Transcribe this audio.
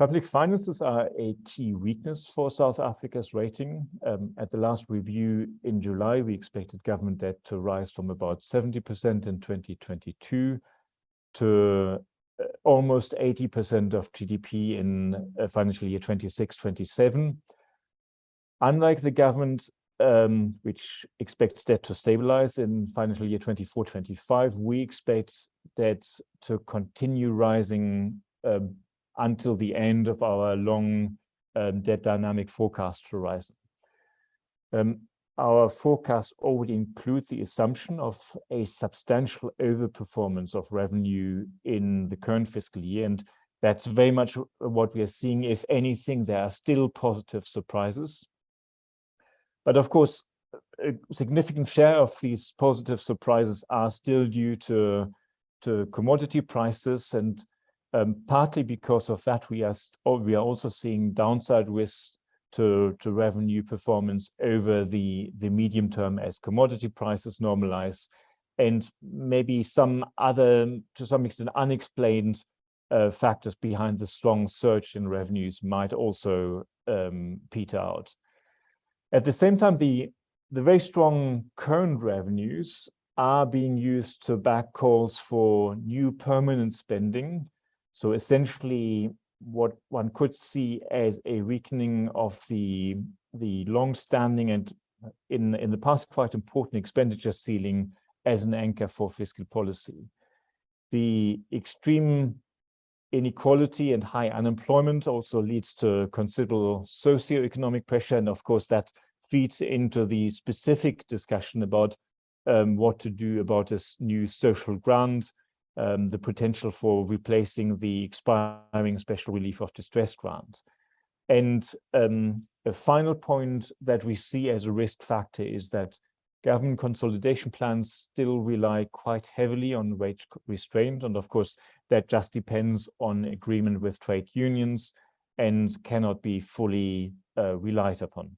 Public finances are a key weakness for South Africa's rating. At the last review in July, we expected government debt to rise from about 70% in 2022 to almost 80% of GDP in financial year 26-27. Unlike the government, which expects debt to stabilize in financial year 24-25, we expect debt to continue rising until the end of our long debt dynamic forecast horizon. Our forecast already includes the assumption of a substantial overperformance of revenue in the current fiscal year, and that's very much what we are seeing. If anything, there are still positive surprises. But of course, a significant share of these positive surprises are still due to commodity prices, and partly because of that, we are also seeing downside risks to revenue performance over the medium term as commodity prices normalize, and maybe some other, to some extent, unexplained factors behind the strong surge in revenues might also peter out. At the same time, the very strong current revenues are being used to back calls for new permanent spending. So essentially, what one could see as a weakening of the long-standing and in the past quite important expenditure ceiling as an anchor for fiscal policy. The extreme inequality and high unemployment also leads to considerable socioeconomic pressure, and of course that feeds into the specific discussion about what to do about this new social grant, the potential for replacing the expiring special relief of distress grant. And a final point that we see as a risk factor is that government consolidation plans still rely quite heavily on wage restraint. And of course, that just depends on agreement with trade unions and cannot be fully relied upon.